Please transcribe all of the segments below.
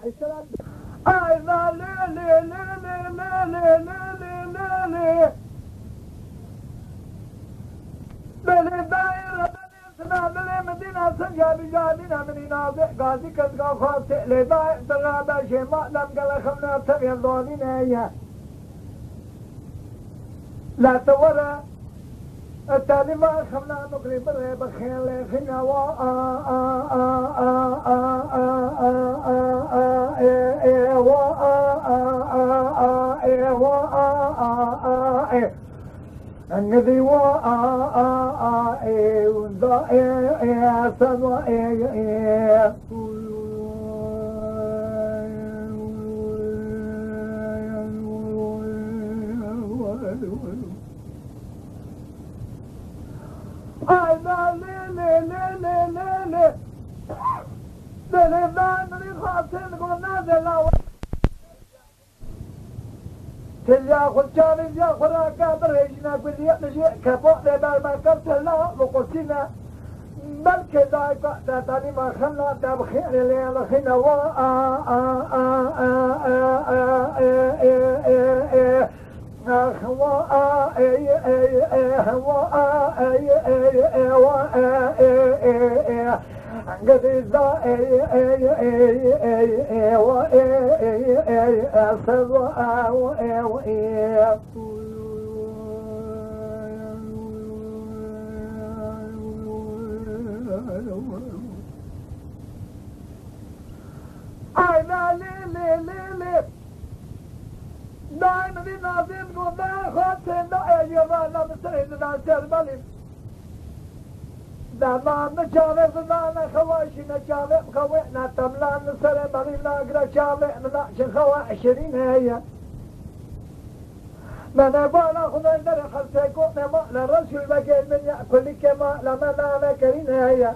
حسرات أيضا لي لي لي لي لي لي لي لي بلي دايرة بلي مدينة سنجابي جابينا من نازع غازي كذقا خاطئ لي داير تغابا شيء مقدم قال خمنا تغير ضانين هيا لا تورى التالي ما خمنا نقري بري بخير لي خنا وا الذي تلياخذ جامي ياخذ راكب رجنا بدي نجي كفوق لبال ما كنت لا وقصينا بل كذا تاني ما خلنا تبخير اللي على خنا دائما الناظم قلنا خاطر لا يرانا مسرد الجربلي دما نشاوه زدانا خواشي نشاوه خوئنا تملان نسر مرينا اقرا شاوه مناش خوا 20 هيا من بالا خدا در خلصه قوم ما لرسول بقيت من يأكل كما لما نانا كرين هيا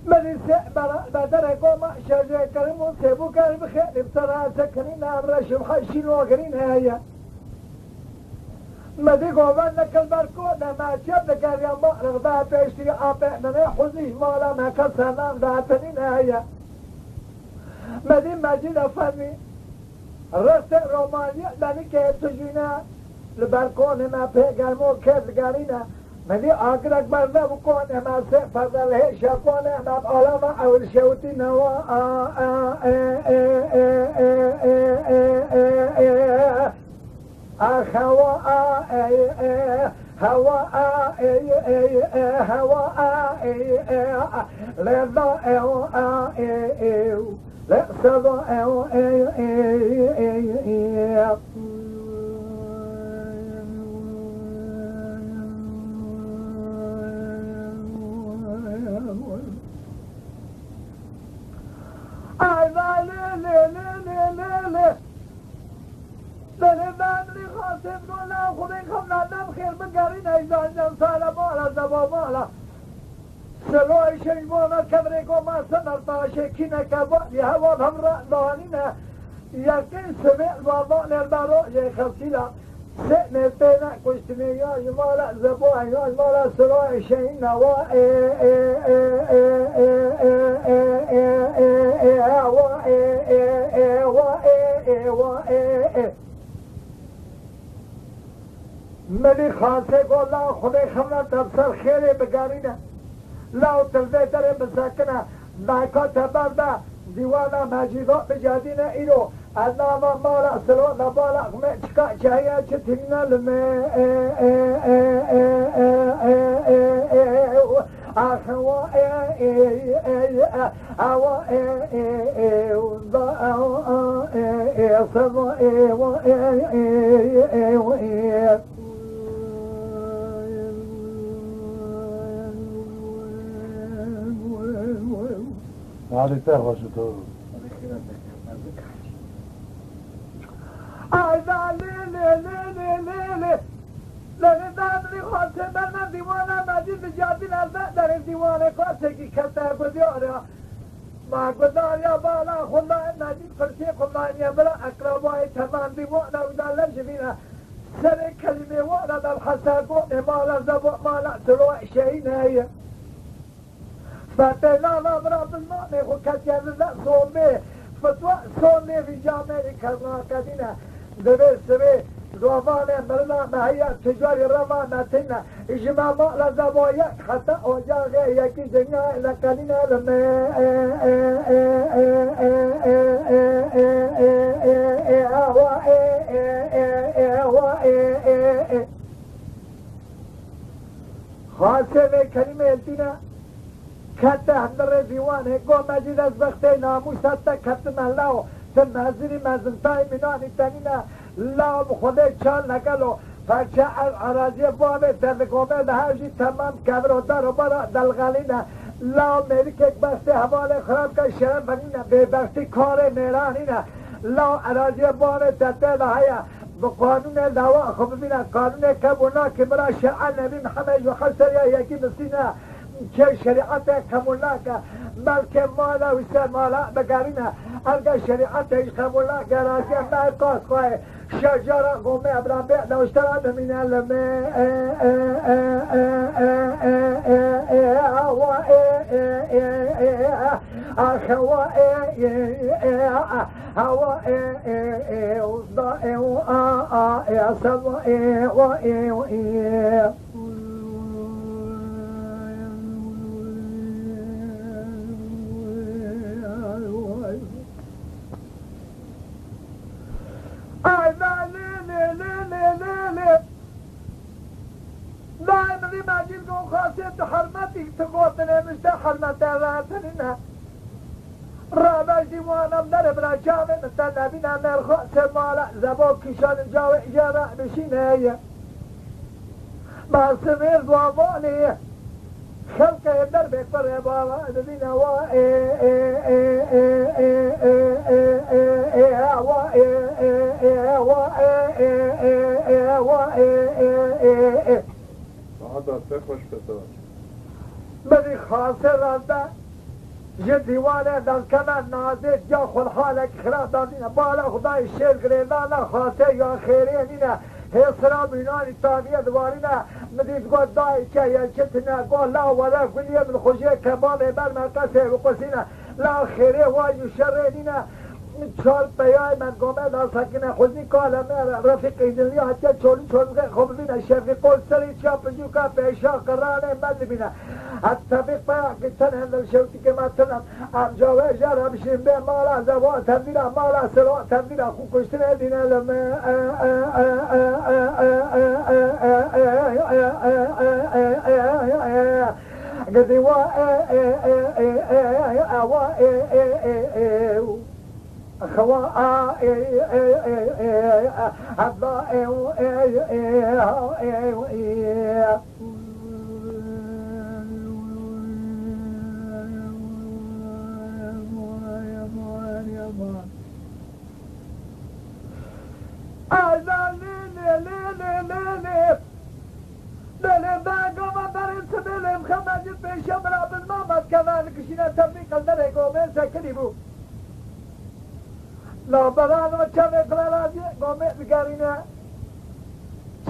من بدر قوم شجع كريم سيبو كريم خير بسرعة سكرين أمرش وحشين وقرين هيا مدي قوان نكل بركونا ما شاب نكال يما رغبا بيشتري آبه من حزيه مالا ما كسنام داتنين هيا مدي مجيد فني رست رومانيا لاني كيف تجينا البركون ما بيقال مو كيف قالينا مدي آقرق برده بكون ما سفضل هي شاكون ما بأولما أول شوتي نوا هوا لا صدى خاصم دولا خودی خمنا دم خیر بگاری نیزان جن سالا بالا زبا بالا سلوی شیبانا کبری کو ما سنر باشه کی نکبا لی هوا هم را دانینا یکن سبع بابا نربارو یه خلصیلا سن تینا کشتنی یا یمالا زبا یا یمالا سلوی شین نوا ملی خاصه گولا خودی خمنا تبسر خیلی بگارینه لاو تلوه داره بسکنه نایکا تبرده دیوانا مجیدو بجادینه ایرو الناما مالا سلو نبالا خمه چکا چهیه چتینه لمه أخوا أوا هذه تهوى شطور لندادری خاطر من دیوانه مجید جادی نزد در دیوانه کاسه کی کتا گذاره ما گذاریا بالا خدا نجید فرشی خدا نیا بلا اقربای تمام دیوانه و دلش بینه سر کلمه وانا در حسابون مالا زبو مالا سلوع شهین هیه فتلا لا برا بالماء خو كتير لا صومي فتوى صومي في جامعة كذا كذينا دبي سبي روانه مرنا مهیا تجاری روانتنا اجماع ما لزبايا حتى اوجاغ يكي دنيا لكننا لما خاصه كلمه الدين كتا هندر ديوانه قوم مجيد از وقتی ناموس حتی کتم الله تنازلی مزلتای منانی تنینا لا بخوده چال نگلو فرچه عراضی بابه تلقومه لحاجی تمام کبر دار و برا دلغلینا لا ملکک بسته حوال خراب که شرم بنینا ببختی کار میرانینا لا عراضی بابه تلقه لحایا بقانون دعوة خبرنا قانون كمونا كبرى شرع النبي محمد وحسر يا يكي مسينا كشريعته كمولاك ملك مالا وسر مالا بقارنا أرجع شريعته كمولاك راسي ما قاس قاي شجرة قومي أبرام بيع لو اشترى من الماء دائما لما جلقوا خاصية حرمتي تقوتنا مشتا حرمتي راتننا رابع ديوانا بدر بلا جامع مثل نبينا مرخو سمالا زبو كشان الجاو إجارة بشينايا ما سمير دواموني خلق يدر بكبر يا بابا نبينا هذا تخش بتوع بدي خاصر راندا جديوانه دل كمان نازل جا خل حالك خلاص دادينا بالا خداي شير قرينا خاصه يا خيريننا هي سلام يناني تانية دوارينا مديد قد داي كي كتنا قول لا ولا كل يوم الخجيه كباب بل مرقسه وقسينا لا خيري وايو شريننا چال پیای من گامه دا سکنه خودی کالا من رفیق ایدلی حتی چولی خوب بینه شفیقول سری چاپ جو که پیشا قرانه من بینه الطبيق بقى قلت هندل شوتي كما تنم ام جاوه جارة بشين بين مالا زواء تنبيلا مالا سلوء تنبيلا خو كشتنا دينا لما قدي خواء لا بران و چه اقراراتي قومي بقارينا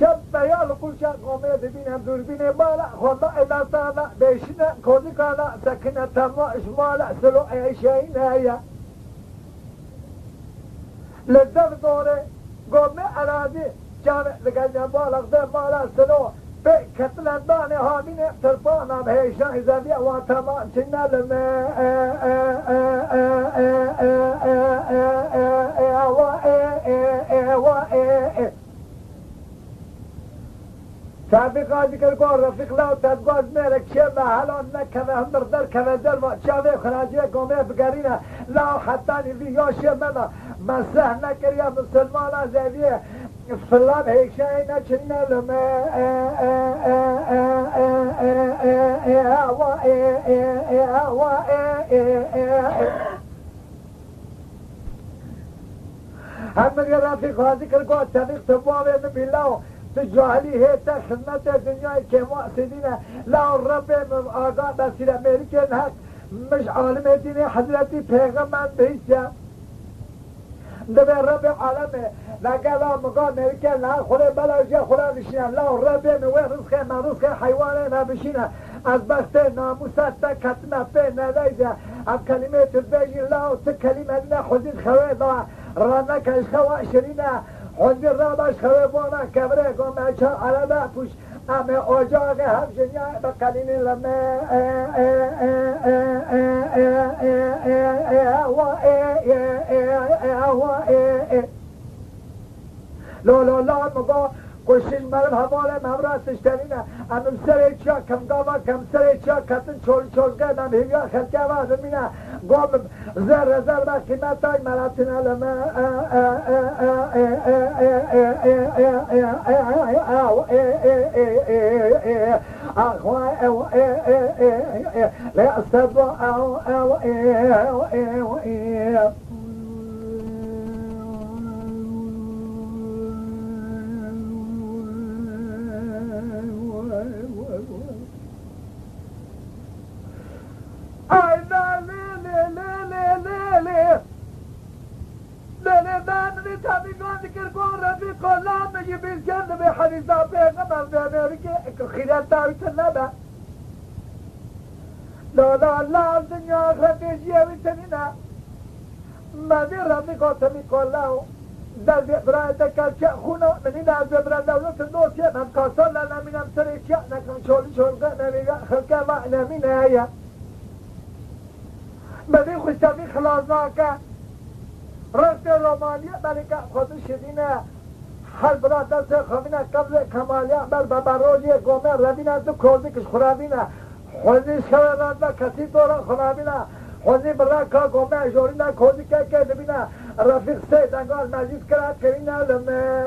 شب بيال قوشا قومي ببينهم دوربين بالا خلا إلا طالا بيشنا كودي كالا سكنة تما إشمالا سلو أي شيء نهاية لذب دوري قومي أراضي جامع لقانا بالا غدر بالا سلو بكتلان داني هامين تربانا بهيشان إذا بيا واتما سنة لما سابق ذكر قول رفيق لا تتقاز مالك شبه هلون نكذا هم در كذا در شابه خراجيه قومي بقارينا لا حتى نبي يا شبه مسح نكر يا مسلمانا زيديه فلا بهيشاينا كنا لما هم يا رفيق ذكر قول تاريخ تبوابه من بالله تجاهلي هيتا خدمت الدنيا كما سيدنا لا الرب من آقا بسير أمريكا هات مش عالم ديني حضرتي پیغمبر بيسا دبي الرب عالمه لقال مقام أمريكا لا خوري بلا جا خوري بشينا لا الرب من وين رزقه ما رزقه حيوانه ما بشينا از بخت ناموست کتنا پی ندیده از کلمه تبیجی الله و کلمه نه خودی خواه دا رانا کش خواه شرینه خودی را باش خواه بانا کبره گمه چه عربه پوش امه آجاق هم جنیا با کلمه لمه لا مگا قشش مرم حواله ممراستش ترینه امم سر چا کم گاوا کم سر چا کتن چولگه نم هیویا خلکه وادم مینه گام زر با قیمت های مراتین علمه لا الدنيا خديجية وتنينا ما دي رفيقو تميقو الله در برایت کلچه خونو منین از برای دولت دوسیه من کاسان نمینم سریچه نکن چولگه نمیگه خلقه و نمینه هیا بدین خوشتمی خلاصا که رفت رومانیه بلی که خودش شدینه حل برادر سه خوینه قبل کمالیه بر ببروجی گومه روینه دو کوزی کش خورابینه خودش خواه و کسی دوران خورابینه خودی برای که گومه جورینه کوزی که دبینه رفیق سه دنگال مجید کرد کرینه لمه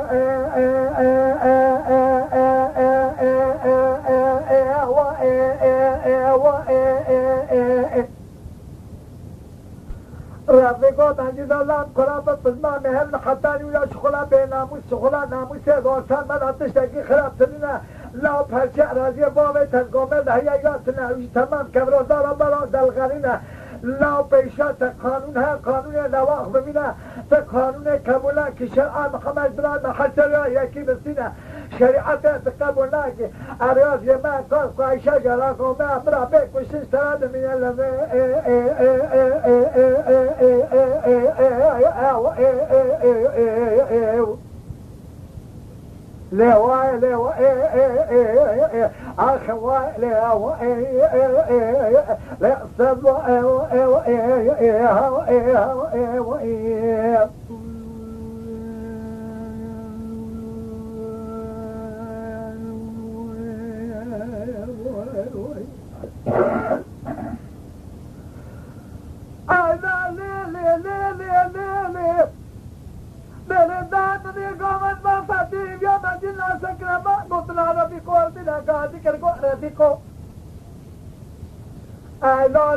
رفیقات انجیز اللهم قرآن بزمان مهم حتانی ویا شخلا به ناموس شخلا ناموس غارسان من آتش تکی خراب تنینه لا پرچه رازی باوی تنگامه دهیه یاد نویش تمام کبرازدارا برا دلغرینه لا پیشات قانون ها قانون نواخ ببینه تا قانون کبوله که شرعا محمد براد محسر یکی بسینه شریعت تقبلنا که اریاز یمن کار قایشه جلا کومه برا به کوشش تراد من لمه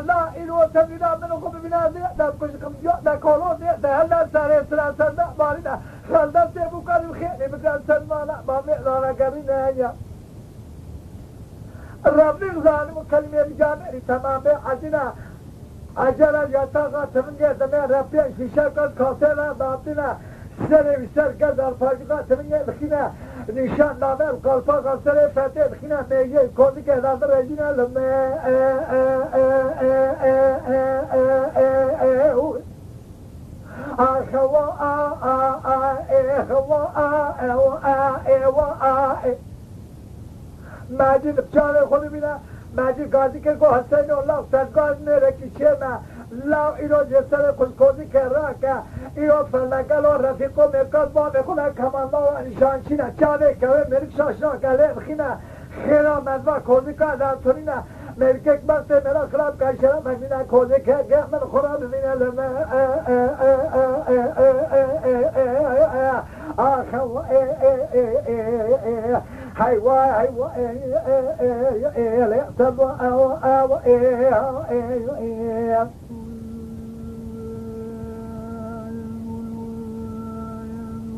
لا اینو تبینا منو خوب ببینا در کشکم در کالو در هر سر سر باریده خالد سبو کاریم خیلی بکن سلمانا با مقدار کبینه یا رفیق ظالم و کلمه بجامعی تمام عجینا عجلا یا تاقا تمنگه دمه رفیق شیشه کن کاسه را دابتینا سر کرد در فاجقا تمنگه بخینه نشان نامه قلپا قصر فتح بخینه میگه کودی که دادر رجینه لمه ماجد بچاره خودی بینه ماجد گازی که گو حسین الله سرگاز نرکی شما لا ایرو جسر خوشکوزی که را که ایرو فلنگل و رفیق و مرکز با بخونه کمانده و نشانچینه چاوه که مرک شاشنا گله بخینه خیرا مدوه کوزی که دانتونینه مرکک بسته مرا خراب که شرم مگنینه کوزی که گه من خورا ببینه لمه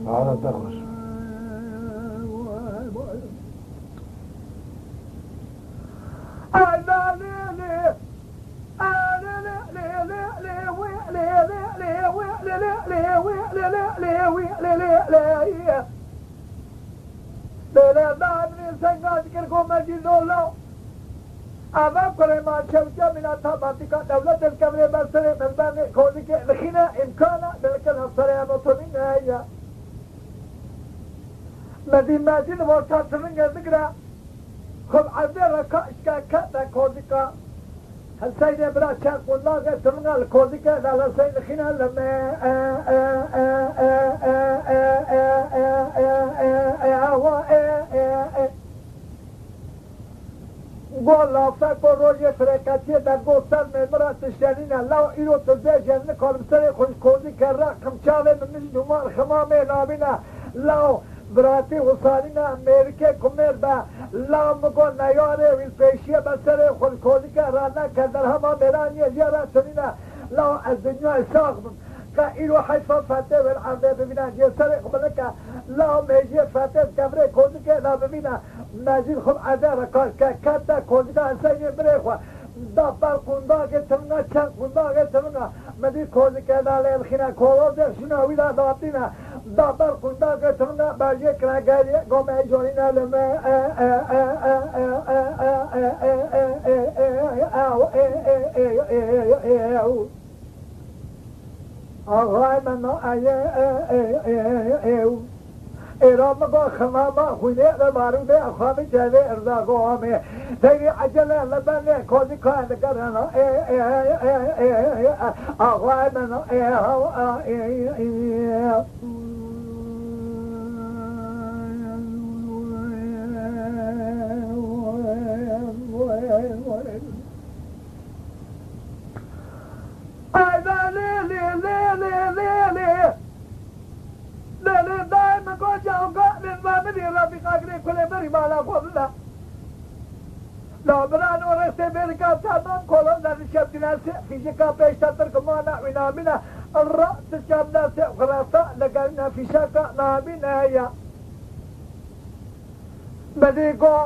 على تخش اما کنه ما چوجا من اتاباتی که دولت الکبری برسره مزبان کودی که لخینا امکانا بلکن افسره اموتونی نهایا مدی ماجد ورکات سرنگه ذکره خب عبده رکاش که کتا کودی که هالسيدة برا شاك والله قلت من الكوديكا لا سيد خينا لما والله فاكر روجي فريكاتيه دا قوستان من برا تشتانينا لو إيرو تزيجن نكون بسري خوش كوديكا راكم شاوه من نمار خمامي نابينا لو براتي وصالنا أمريكا كمير با لا مقول نياري والبيشية بسري خوش كوديكا رانا كدر هما ميرانيا جيرا سنينا لو الدنيا ساقم كإيرو حيفا فاتي والعرضي ببنا جيسري خبلكا لا ميجي فاتي كبري كوديكا لا ببنا ماجين خب عدارة كاتا كوديكا هسيني بريخوا دابر قندا گترنا چند قندا گترنا مدی کوزی که داله الخنا کوزی شنو ویدا داتینا دابر قندا گترنا باجی کراگاری گومه جورینا لما آقای من ایران با خماما خونه بارود اخوابی جاده ارزاقو آمه تیری عجله لبنه کوزی کار کرنا آقای من لا بران ورسته بركا تابان كولون در شب ناس فيزيكا بيشتر كمان ونامنا الرأس شاب ناس خلاصا لقينا في شاكا نامنا يا بديكو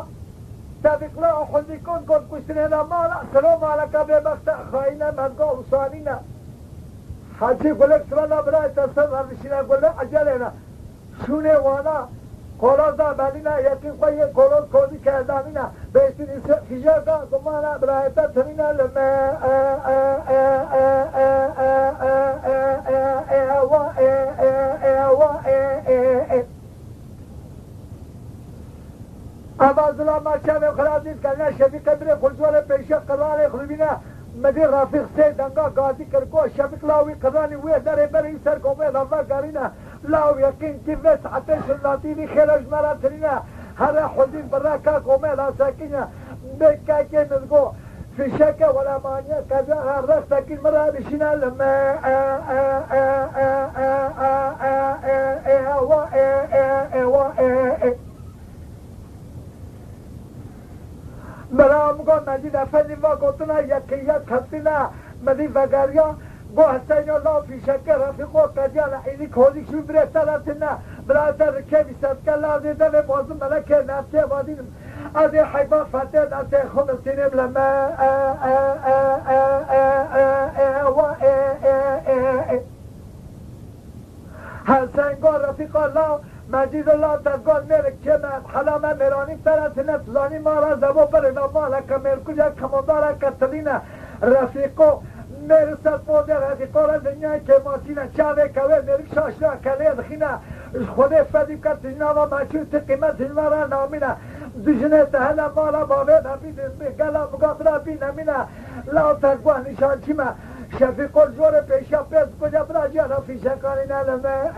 تابق لا حزيكون كون كسرنا مالا سلام عليك ببخت خاينا مدقو وصانينا حاجي قولك سرانا براي تصر هرشينا قولك عجلنا شونه وانا کولازا بدینا یکی خویه کولوز کودی کردامینا بیشتری فیجاکا گمانا برایتا تمینا لما اما ظلام شب خلاصی کردن شبی قبر خلجوال پیش قرار خلبینا مدیر رافیق سے دنگا گازی کرکو شبک لاوی قرانی وی در بری سر کومه رفا کارینا لاو يقين كيفاش عطيش الناطيني خير جمرة ترينا هذا حزين براكا قومي لا ساكنة بكا كي نزقو في شكا ولا مانيا كذا هرس ساكن مرة بشينا لما برام قول مجيد أفني وقلتنا يكيا خطنا مدي فقاريا گو حسین الله فی شکر رفیقو کجالا اینی کودی شو برسالتنا برادر کبی سبکلا دیده و بازم ملک نفته وادیم از حیبا فتح نفته خود سینم لما حسین گو رفیق الله مجید الله تزگان میرک چمت حلامه میرانی سرطنه تلانی مارا زبو برنا مالک میرکوجا کماندارا کتلینا رفیقو میره سر پودر هدی قرار دنیای که ماسینا چاوه کوه میرک شاشنا کلیه دخینا خوده فدیم که تجناوا مچون تقیمت جنوارا نامینا دجنه تهلا مالا باوه نبید گلا مقابرا بی نمینا لاو ترگوه نشان چیما شفیق الجور پیشا پیس کجا براجی رفی شکانی نلمه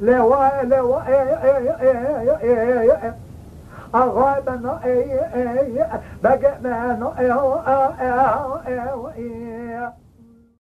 لوا أغابنا بقنا